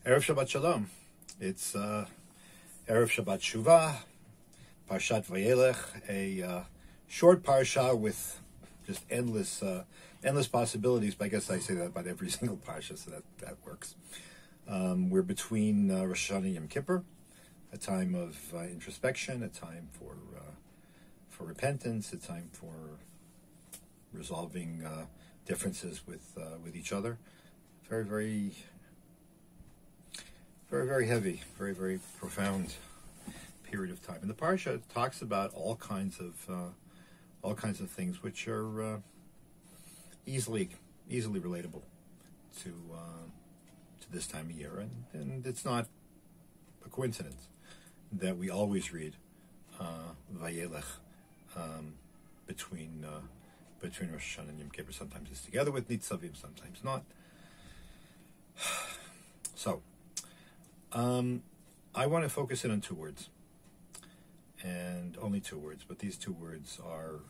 Erev Shabbat Shalom. It's Erev Shabbat Shuvah, Parshat VaYelech, a short parsha with just endless possibilities. But I guess I say that about every single parsha, so that works. We're between Rosh Hashanah and Yom Kippur, a time of introspection, a time for repentance, a time for resolving differences with each other. Very heavy, very profound period of time. And the parsha talks about all kinds of things which are easily relatable to this time of year, and it's not a coincidence that we always read VaYelech between Rosh Hashanah and Yom Kippur. Sometimes it's together with Nitzavim, sometimes not. So, I want to focus in on two words, and only two words, but these two words are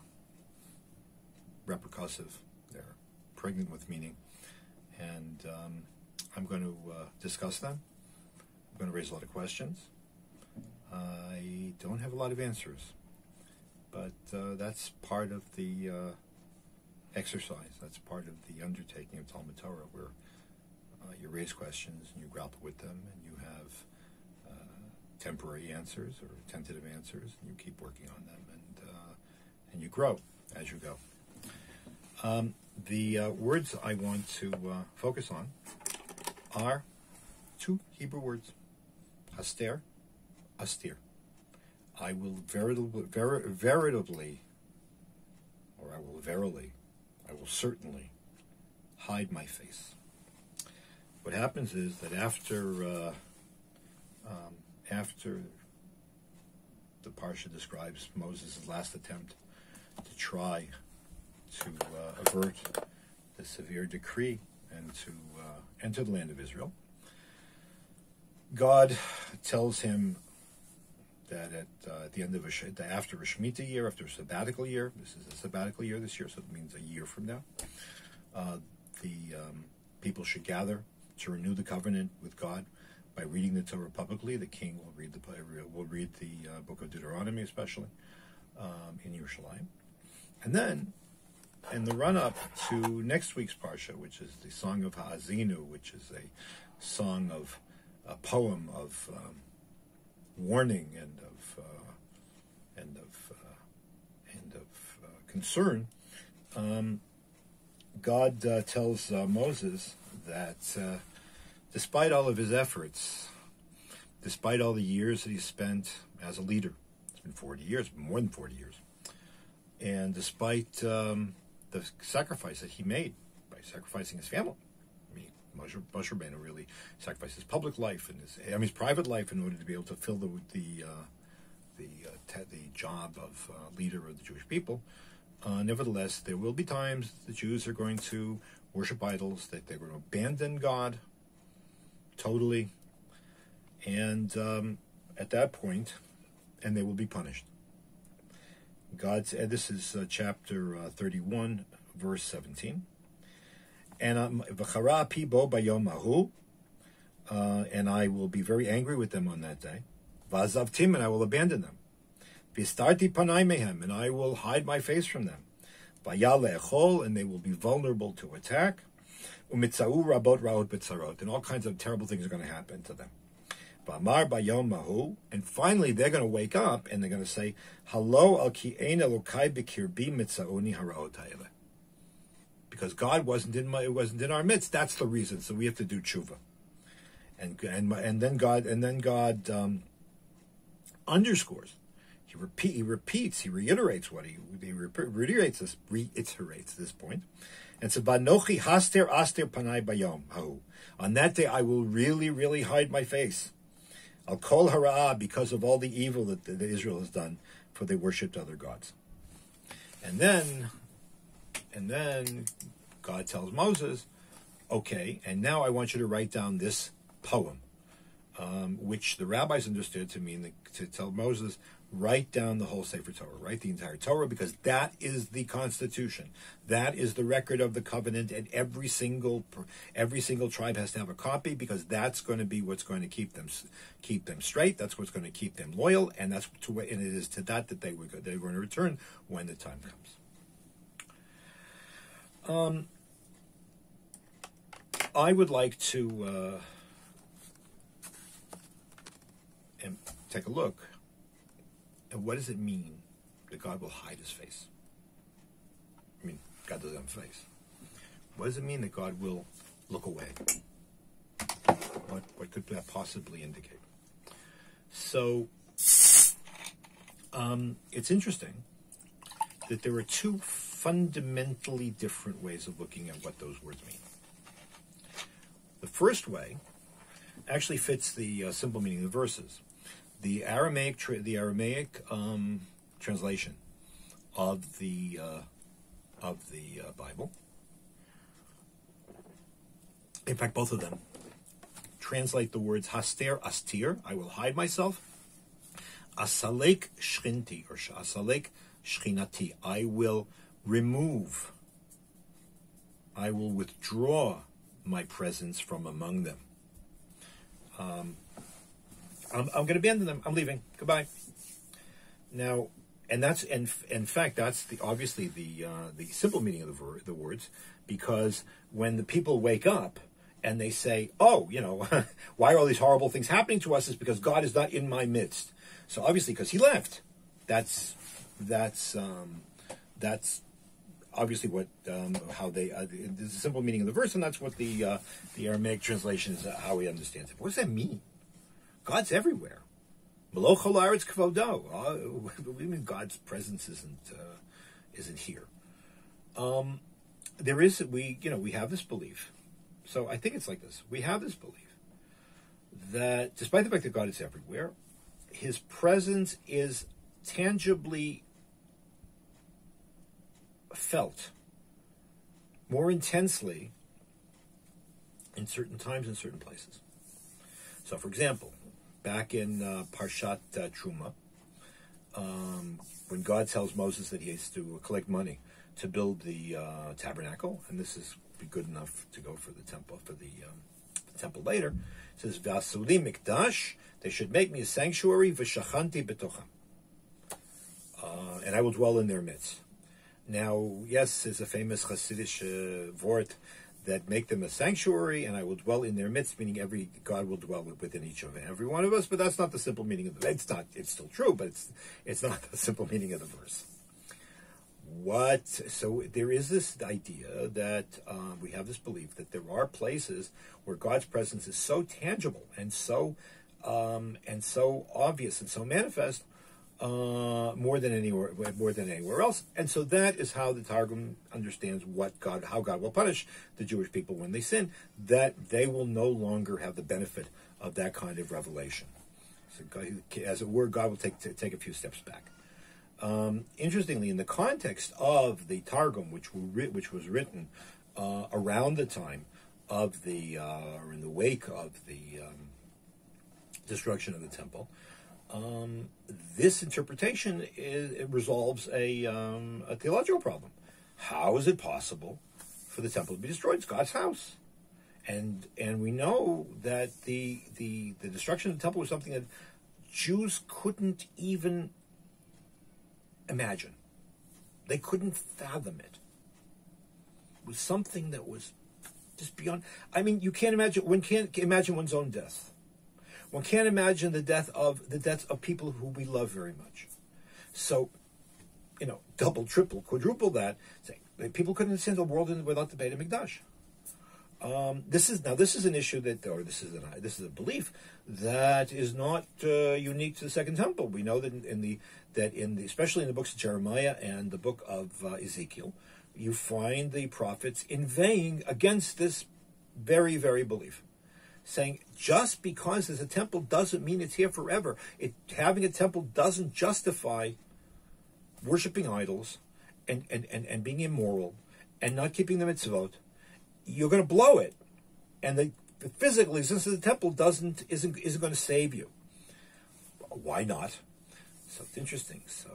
repercussive. They're pregnant with meaning, and I'm going to discuss them. I'm going to raise a lot of questions. I don't have a lot of answers, but that's part of the exercise. That's part of the undertaking of Talmud Torah, where you raise questions and you grapple with them, and you have temporary answers or tentative answers, and you keep working on them, and you grow as you go. The words I want to focus on are two Hebrew words: haster, astir. I will I will certainly hide my face. What happens is that after the parsha describes Moses' last attempt to try to avert the severe decree and to enter the land of Israel, God tells him that at the end of after a Shemitah year, after a sabbatical year, this is a sabbatical year this year, so it means a year from now, the people should gather to renew the covenant with God by reading the Torah publicly. The king will read the book of Deuteronomy, especially in Yerushalayim, and then in the run-up to next week's parsha, which is the Song of Ha'azinu, which is a song of a poem of warning and of concern, God tells Moses that despite all of his efforts, despite all the years that he spent as a leader, it's been 40 years, more than 40 years, and despite the sacrifice that he made by sacrificing his family. I mean, Moshe Rabbeinu really sacrificed his public life and his private life in order to be able to fill the job of leader of the Jewish people. Nevertheless, there will be times the Jews are going to worship idols, that they're going to abandon God totally, and at that point, and they will be punished. God said, this is chapter 31, verse 17. And v'chara pi bo bayom hahu, and I will be very angry with them on that day. V'azavtim, and I will abandon them. V'istarti panai mehem, and I will hide my face from them. V'yale echol, and they will be vulnerable to attack. Umitzau rabot raot b'tzarot, and all kinds of terrible things are going to happen to them. V'amar bayom mahu, and finally they're going to wake up and they're going to say, "Halo al ki ein Elokai b'kirbi mitzaoni haraot ha'ele." Because God wasn't in our midst. That's the reason. So we have to do tshuva. And then God underscores. He repeats. He reiterates this point, and says, "Banochi haster aster panai bayom hahu." On that day, I will really hide my face. Al kol hara'ah, because of all the evil that Israel has done, for they worshipped other gods. And then God tells Moses, "Okay, and now I want you to write down this poem," which the rabbis understood to mean to tell Moses, Write down the whole Sefer Torah. Write the entire Torah, because that is the Constitution. That is the record of the covenant, and every single tribe has to have a copy, because that's going to be what's going to keep them straight. That's what's going to keep them loyal, and it is to that they're going to return when the time comes. I would like to take a look. And what does it mean that God will hide his face? I mean, God doesn't have a face. What does it mean that God will look away? What could that possibly indicate? So, it's interesting that there are two fundamentally different ways of looking at what those words mean. The first way actually fits the simple meaning of the verses. The Aramaic translation of the Bible, in fact, both of them translate the words haster, astir, I will hide myself, asalek shchinti, or asalek shchinati, I will remove, I will withdraw my presence from among them. I'm going to abandon them. I'm leaving. Goodbye. Now, and that's in fact that's obviously the simple meaning of the words, because when the people wake up and they say, "Oh, why are all these horrible things happening to us?" It's because God is not in my midst. So obviously, because He left. That's obviously what how they the simple meaning of the verse, and that's what the Aramaic translation is how he understands it. What does that mean? God's everywhere. Melo chol haaretz kvodo. What do you mean God's presence isn't here? We have this belief. So I think it's like this. We have this belief that despite the fact that God is everywhere, His presence is tangibly felt more intensely in certain times and certain places. So, for example, back in Parshat Truma, when God tells Moses that he has to collect money to build the tabernacle, and this is be good enough to go for the temple later, it says V'asuli mikdash, they should make me a sanctuary, v'shachanti betocham, and I will dwell in their midst. Now, yes, there's a famous Hasidic vort that make them a sanctuary, and I will dwell in their midst, meaning God will dwell within each of every one of us. But that's not the simple meaning of the. It's not. It's still true, but it's not the simple meaning of the verse. So there is this idea that we have this belief that there are places where God's presence is so tangible and so obvious and so manifest. More than anywhere else, and so that is how the Targum understands how God will punish the Jewish people when they sin. That they will no longer have the benefit of that kind of revelation. So, as it were, God will take a few steps back. Interestingly, in the context of the Targum, which was written around the time of or in the wake of the destruction of the temple. This interpretation resolves a theological problem. How is it possible for the temple to be destroyed? It's God's house, and we know that the destruction of the temple was something that Jews couldn't even imagine. They couldn't fathom it. It was something that was just beyond. I mean, you can't imagine. One can't imagine one's own death. One can't imagine the death of people who we love very much. So, double, triple, quadruple that. People couldn't understand the world without the Beit HaMikdash. This is an issue this is a belief that is not unique to the Second Temple. We know that especially in the books of Jeremiah and the book of Ezekiel, you find the prophets inveighing against this very, very belief, saying just because there's a temple doesn't mean it's here forever. Having a temple doesn't justify worshiping idols and being immoral and not keeping the mitzvot. You're going to blow it, and the physical existence of the temple isn't going to save you. Why not? So it's interesting. So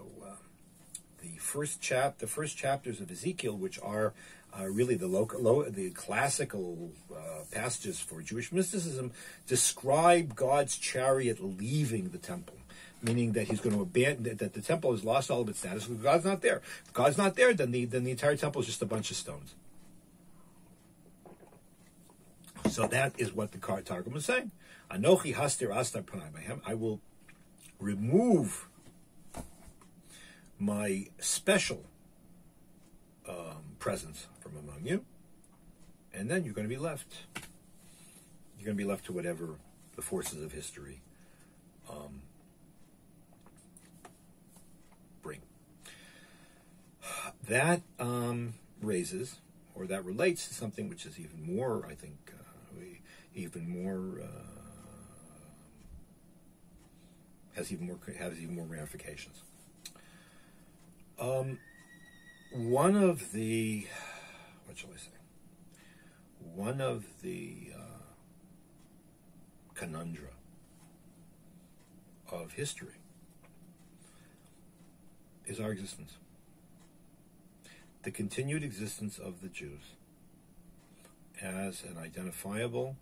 the first chapters of Ezekiel, which are really the classical passages for Jewish mysticism, describe God's chariot leaving the temple, meaning that he's going to abandon, that the temple has lost all of its status. If God's not there. If God's not there, then the entire temple is just a bunch of stones. So that is what the Targum is saying. Anochi hastir astar panai b'hem. I will remove my special presence from among you, and then you're going to be left. You're going to be left to whatever the forces of history bring. That raises, or that relates to something which is even more, I think, has even more ramifications. One of the conundra of history is our existence. The continued existence of the Jews as an identifiable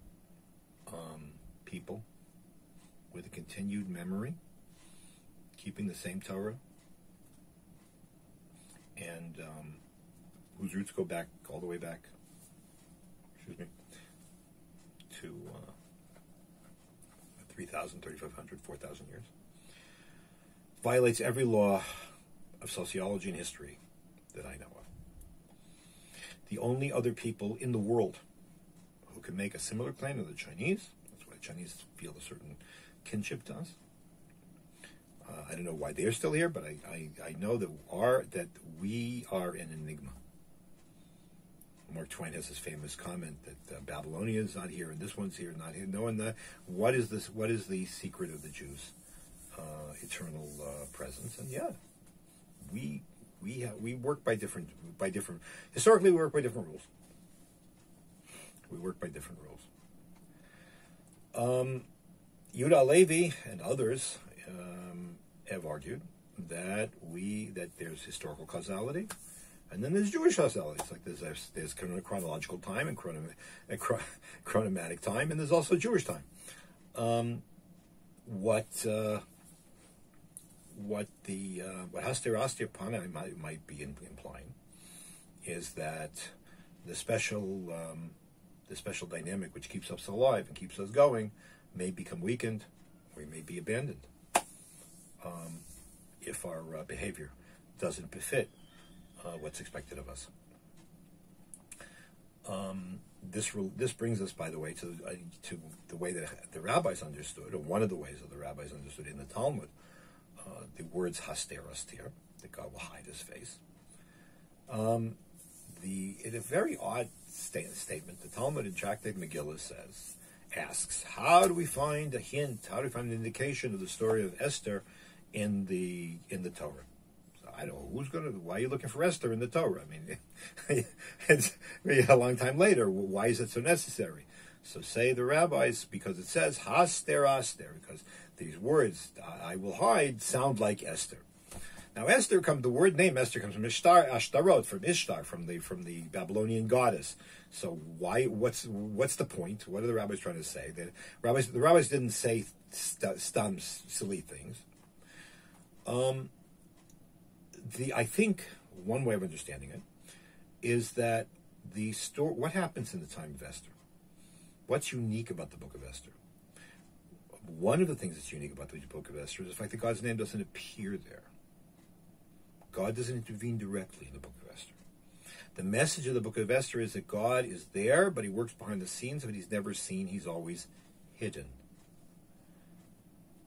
people with a continued memory, keeping the same Torah, and whose roots go back all the way back, to 3,000, 3,500, 4,000 years, violates every law of sociology and history that I know of. The only other people in the world who can make a similar claim are the Chinese. That's why the Chinese feel a certain kinship to us. I don't know why they're still here, but I know that we are an enigma. Mark Twain has his famous comment that Babylonia is not here and this one's here, not here. No one. What is this? What is the secret of the Jews' eternal presence? And yeah, we work by different. Historically, we work by different rules. We work by different rules. Yehuda Levi and others have argued that there's historical causality, and then there's Jewish causality. It's like there's chronological time and chronomatic time, and there's also Jewish time. What Hastir Astir Panai might be implying is that the special dynamic which keeps us alive and keeps us going may become weakened, or may be abandoned if our behavior doesn't befit what's expected of us. This brings us, by the way, to the way that the rabbis understood, or one of the ways that the rabbis understood in the Talmud, the words haster astir, that God will hide his face. In a very odd statement, the Talmud in Tractate Megillah asks, how do we find a hint? How do we find an indication of the story of Esther in the Torah? So I don't know why are you looking for Esther in the Torah? I mean, it's a long time later. Why is it so necessary? So say the rabbis, because it says haster aster, because these words I will hide sound like Esther. Now the word name Esther comes from Ashtarot, from Ishtar, from the Babylonian goddess. So what's the point? What are the rabbis trying to say? The rabbis didn't say silly things. I think one way of understanding it is that what happens in the time of Esther? What's unique about the book of Esther? One of the things that's unique about the book of Esther is the fact that God's name doesn't appear there. God doesn't intervene directly in the book of Esther. The message of the book of Esther is that God is there, but he works behind the scenes, but he's never seen, he's always hidden.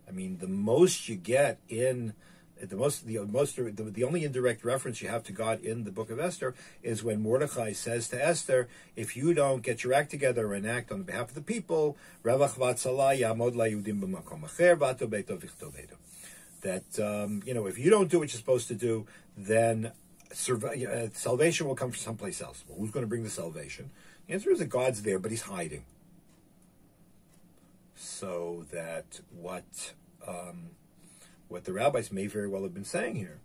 I mean, the most you get in the only indirect reference you have to God in the book of Esther is when Mordechai says to Esther, if you don't get your act together and act on behalf of the people, that if you don't do what you're supposed to do, then salvation will come from someplace else. Well, who's going to bring the salvation? The answer is that God's there, but he's hiding. So that what the rabbis may very well have been saying here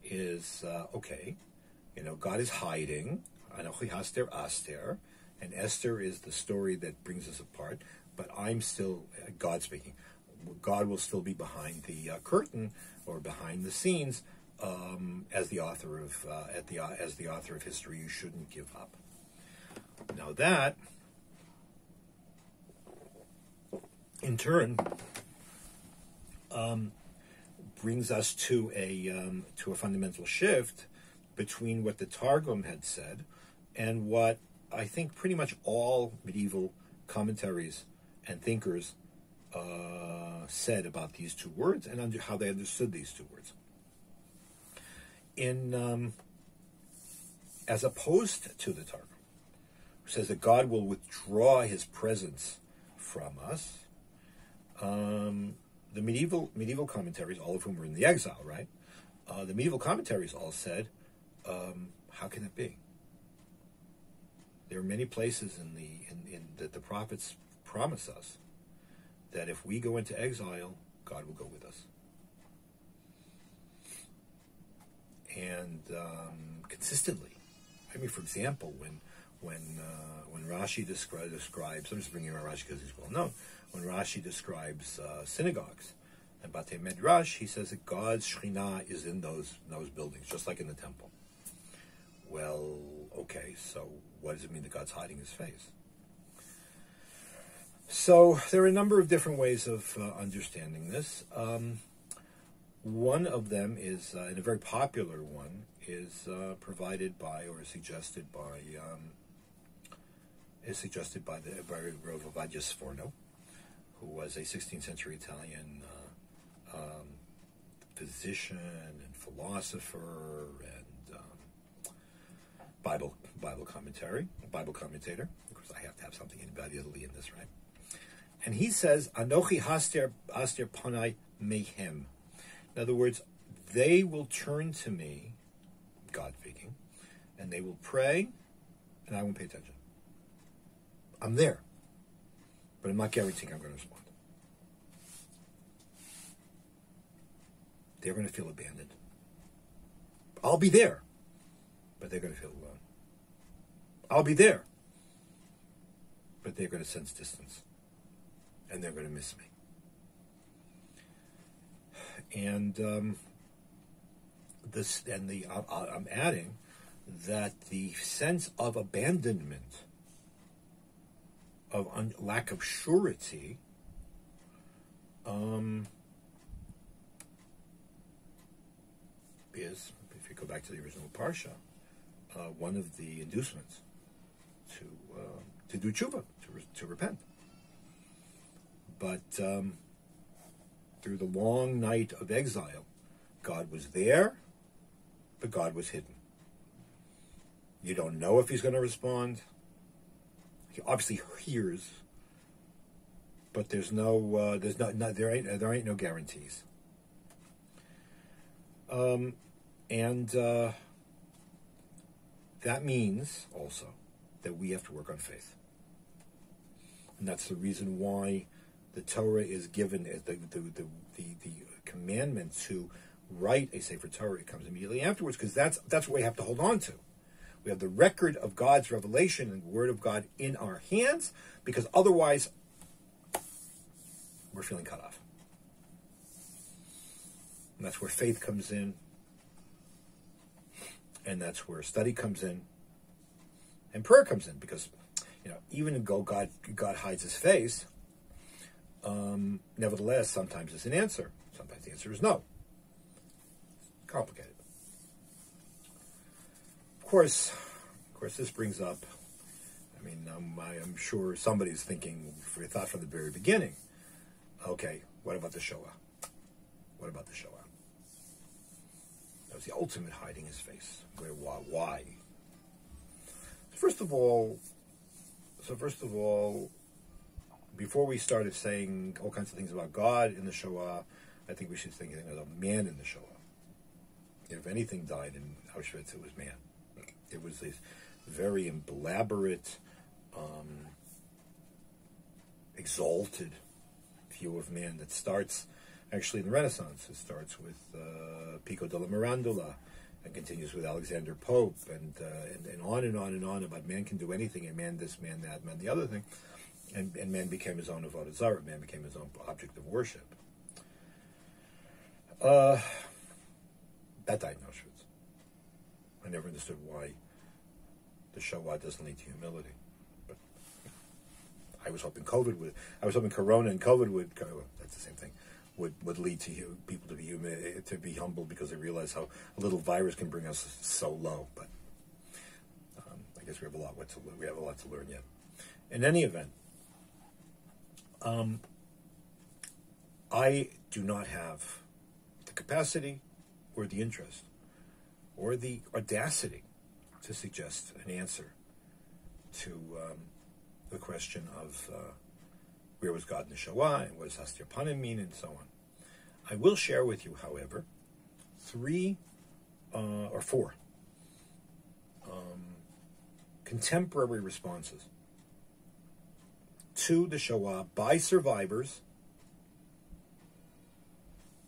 is, okay, God is hiding, Anochi Haster Aster, and Esther is the story that brings us apart, but I'm still, God speaking, God will still be behind the curtain or behind the scenes as the author of as the author of history. You shouldn't give up. Now that, in turn, brings us to a fundamental shift between what the Targum had said and what I think pretty much all medieval commentaries and thinkers said about these two words and how they understood these two words. As opposed to the Targum, who says that God will withdraw his presence from us, the medieval commentaries, all of whom were in the exile, right? The medieval commentaries all said, how can it be? There are many places in that the prophets promise us that if we go into exile, God will go with us. And consistently, I mean, for example, when Rashi describes, I'm just bringing around Rashi because he's well known. When Rashi describes synagogues and Batei Midrash, he says that God's Shekhinah is in those buildings, just like in the temple. Well, okay, so what does it mean that God's hiding his face? So there are a number of different ways of understanding this. One of them is, and a very popular one, is provided by or suggested by Rav Ovadia Sforno, who was a 16th century Italian physician and philosopher and Bible commentator. Of course, I have to have something immediately in this, right? And he says, "Anochi haster panai mehem." In other words, they will turn to me, God speaking, and they will pray, and I won't pay attention. I'm there, but I'm not guaranteeing I'm going to respond. They're going to feel abandoned. I'll be there, but they're going to feel alone. I'll be there, but they're going to sense distance, and they're going to miss me. And I'm adding that the sense of abandonment, of lack of surety, is, if you go back to the original Parsha, one of the inducements to do tshuva, to repent. But through the long night of exile, God was there, but God was hidden. You don't know if he's going to respond. He obviously hears, but there ain't no guarantees. And that means also that we have to work on faith, and that's the reason why the Torah is given the commandment to write a Sefer Torah. It comes immediately afterwards, because that's what we have to hold on to. We have the record of God's revelation and the Word of God in our hands, because otherwise we're feeling cut off. And that's where faith comes in, and that's where study comes in, and prayer comes in, because even though God hides his face, nevertheless, sometimes it's an answer. Sometimes the answer is no. It's complicated. Of course, this brings up, I'm sure somebody's thinking, if we thought from the very beginning, okay, what about the Shoah? What about the Shoah? That was the ultimate hiding his face. Why? First of all, before we started saying all kinds of things about God in the Shoah, I think we should think of man in the Shoah. If anything died in Auschwitz, it was man. It was this very elaborate, exalted view of man that starts Actually, in the Renaissance, it starts with Pico della Mirandola, and continues with Alexander Pope, and on and on and on about man can do anything, and man this, man that, man the other thing, and man became his own avodah zarah, man became his own object of worship. That died in Auschwitz. I never understood why the Shoah doesn't lead to humility. But I was hoping Corona and COVID would, that's the same thing, would lead to people to be humble, because they realize how a little virus can bring us so low. But I guess we have a lot to learn yet. In any event, I do not have the capacity or the interest or the audacity to suggest an answer to the question of where was God in the Shoah, and what does Hastir Panim mean, and so on. I will share with you, however, 3 or 4 contemporary responses to the Shoah by survivors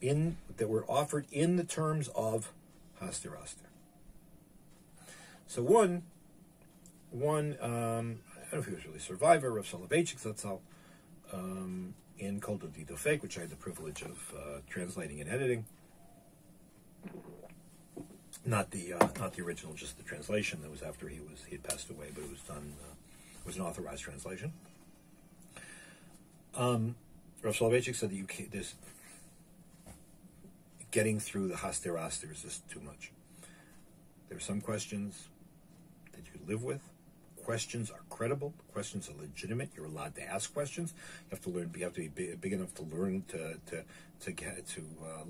that were offered in the terms of Hastir Aster. So one, I don't know if he was really a survivor, Rav Soloveitchik Zatzal, in Kol Dodi Dofek, which I had the privilege of translating and editing. Not the original, just the translation that was after he had passed away, but it was done. It was an authorized translation. Rav Soloveitchik said that this getting through the Hastir Aster is just too much. There are some questions that you live with. Questions are credible. Questions are legitimate. You're allowed to ask questions. You have to learn. You have to be big enough to learn to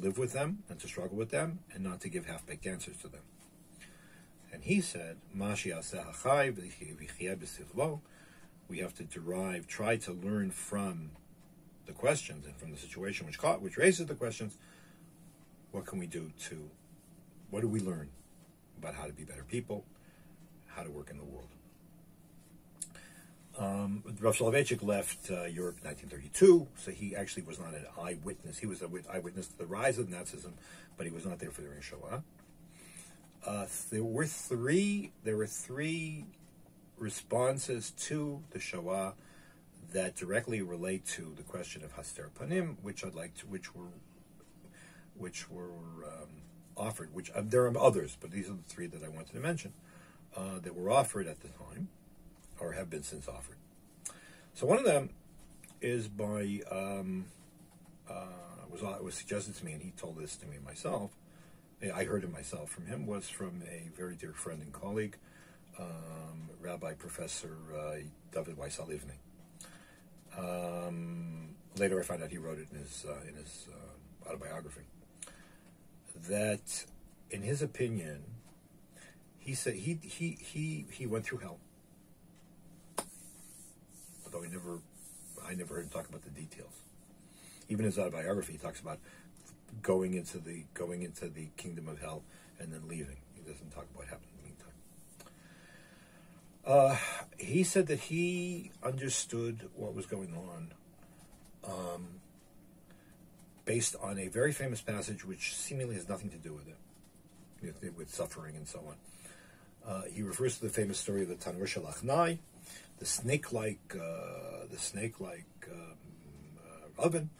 live with them and to struggle with them, and not to give half-baked answers to them. And he said, we have to try to learn from the questions and from the situation which raises the questions. What can we do what do we learn about how to be better people, how to work in the world? Rav Soloveitchik left Europe in 1932, so he actually was not an eyewitness. He was an eyewitness to the rise of Nazism, but he was not there for the Shoah. There were three responses to the Shoah that directly relate to the question of Hastir Panim, which were offered. There are others, but these are the 3 that I wanted to mention that were offered at the time, or have been since offered. So one of them is by was suggested to me, and he told this to me myself. I heard it myself from him. Was from a very dear friend and colleague, Rabbi Professor David Weissel-Livni. Later, I found out he wrote it in his autobiography. That, in his opinion, he said he went through hell. Although I never heard him talk about the details. Even in his autobiography, he talks about going into the kingdom of hell and then leaving. He doesn't talk about what happened in the meantime. He said that he understood what was going on based on a very famous passage which seemingly has nothing to do with it, with suffering and so on. He refers to the famous story of the Tanur Shalachnai, the snake-like oven,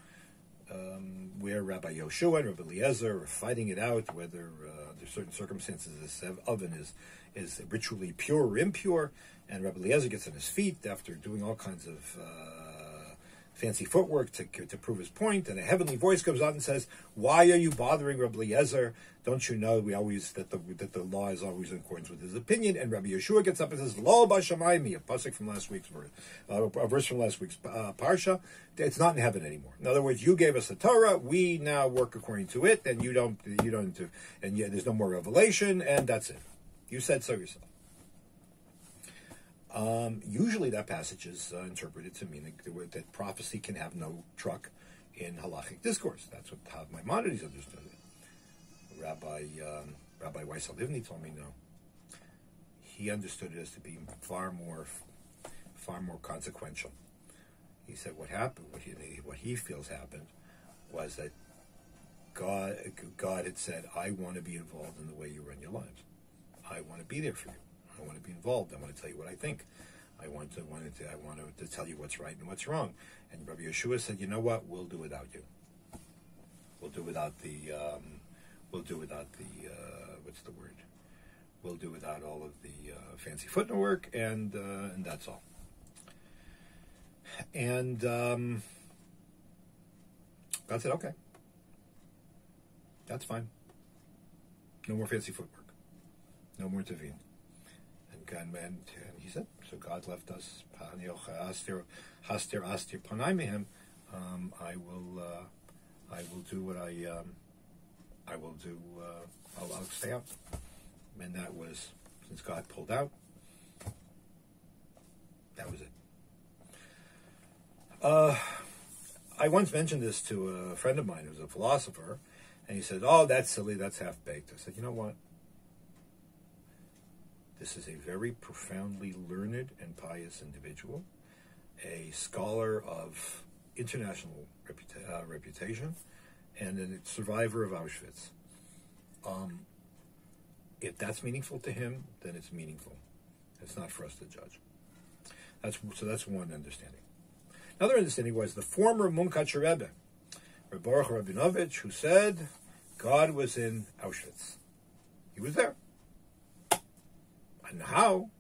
where Rabbi Yoshua and Rabbi Eliezer are fighting it out whether under certain circumstances this oven is ritually pure or impure, and Rabbi Eliezer gets on his feet after doing all kinds of fancy footwork to prove his point, and a heavenly voice comes out and says, "Why are you bothering Rabbi Eliezer? Don't you know that the law is always in accordance with his opinion?" And Rabbi Yeshua gets up and says, "Lo b'shamayim," a pasuk from last week's verse, a verse from last week's parsha. It's not in heaven anymore. In other words, you gave us the Torah, we now work according to it, and you don't and yet there's no more revelation, and that's it. You said so yourself. Usually that passage is interpreted to mean that prophecy can have no truck in halachic discourse. That's how Maimonides understood it. Rabbi Weissel-Livni told me no. He understood it as to be far more consequential. He said what happened, what he feels happened, was that God had said, I want to be involved in the way you run your lives. I want to be there for you. I want to be involved. I want to tell you what I think. I want to tell you what's right and what's wrong. And Rabbi Yeshua said, you know what? We'll do without you. We'll do without the what's the word? We'll do without all of the fancy footnote work, and that's all. And God said, okay, that's fine. No more fancy footwork. No more tevin. And he said, so God left us. I will do what I will do. I'll stay out. And that was, since God pulled out, that was it. I once mentioned this to a friend of mine who's a philosopher, and he said, oh, that's silly, that's half-baked. I said, you know what? This is a very profoundly learned and pious individual, a scholar of international reputation, and a survivor of Auschwitz. If that's meaningful to him, then it's meaningful. It's not for us to judge. That's one understanding. Another understanding was the former Munkatcher Rebbe, Reb Baruch Rabinovich, who said God was in Auschwitz. He was there. I know how.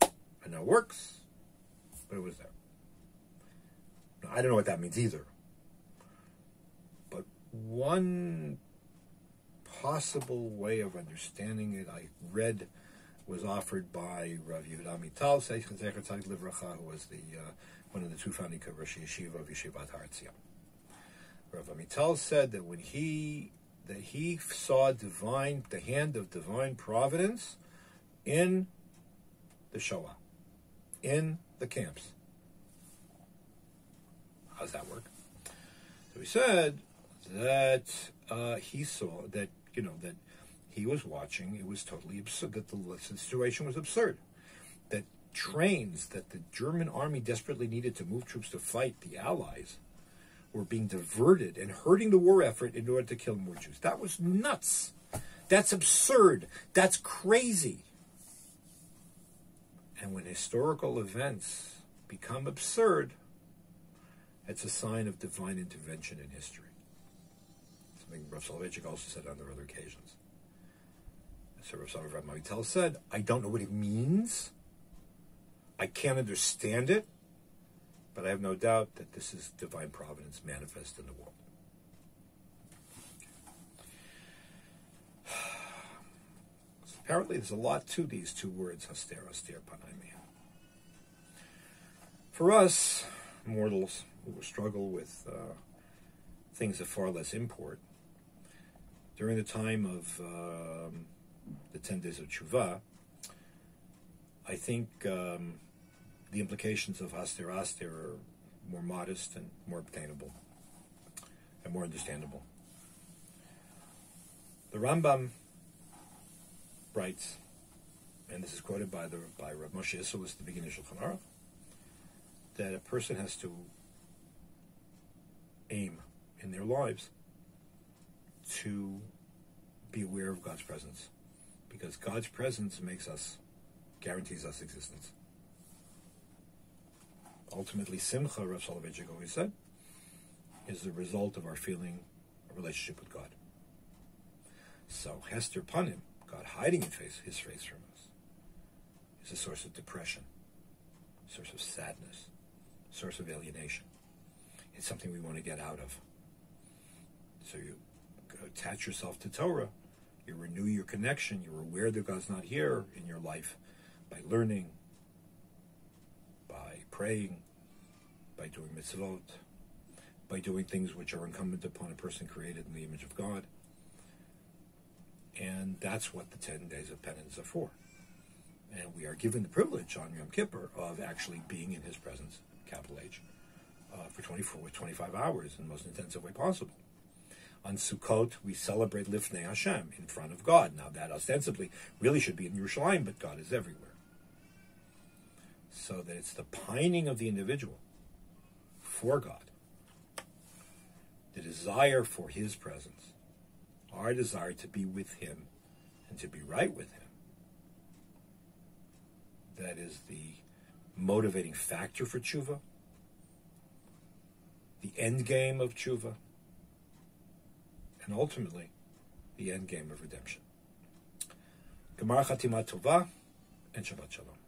I know it works. But it was there. Now, I don't know what that means either. But one possible way of understanding it, I read, was offered by Rav Yehuda Amital, who was one of the two founding Rosh Yeshiva of Yeshivat Har Etzion. Rav Amital said that when he saw the hand of divine providence in the Shoah, in the camps. How does that work? So he said that he saw that, that he was watching, it was totally absurd, that the situation was absurd. That trains that the German army desperately needed to move troops to fight the Allies were being diverted and hurting the war effort in order to kill more Jews. That was nuts. That's absurd. That's crazy. And when historical events become absurd, it's a sign of divine intervention in history. Something Rav Soloveitchik also said on other occasions. So Rav Mavitel said, I don't know what it means. I can't understand it. But I have no doubt that this is divine providence manifest in the world. So apparently there's a lot to these two words, haster, panaimia. For us, mortals who struggle with things of far less import, during the time of the 10 days of Tshuva, I think the implications of haster are more modest and more obtainable and more understandable. The Rambam writes, and this is quoted by Rav Moshe Isserles at the beginning of Shulchan Aruch, that a person has to aim in their lives to be aware of God's presence, because God's presence guarantees us existence. Ultimately, Simcha, Rav Soloveitchik always said, is the result of our feeling a relationship with God. So, Hester Panim, God hiding his face from us, is a source of depression, a source of sadness, a source of alienation. It's something we want to get out of. So you attach yourself to Torah, you renew your connection, you're aware that God's not here in your life by learning, by praying, by doing mitzvot, by doing things which are incumbent upon a person created in the image of God. And that's what the 10 days of penance are for. And we are given the privilege on Yom Kippur of actually being in his presence, capital H, for 25 hours in the most intensive way possible. On Sukkot, we celebrate Lifnei Hashem, in front of God. Now, that ostensibly really should be in Yerushalayim, but God is everywhere. So that it's the pining of the individual for God, the desire for his presence, our desire to be with Him and to be right with Him, that is the motivating factor for tshuva, the end game of tshuva, and ultimately the end game of redemption. Gemara Chatima Tova and Shabbat Shalom.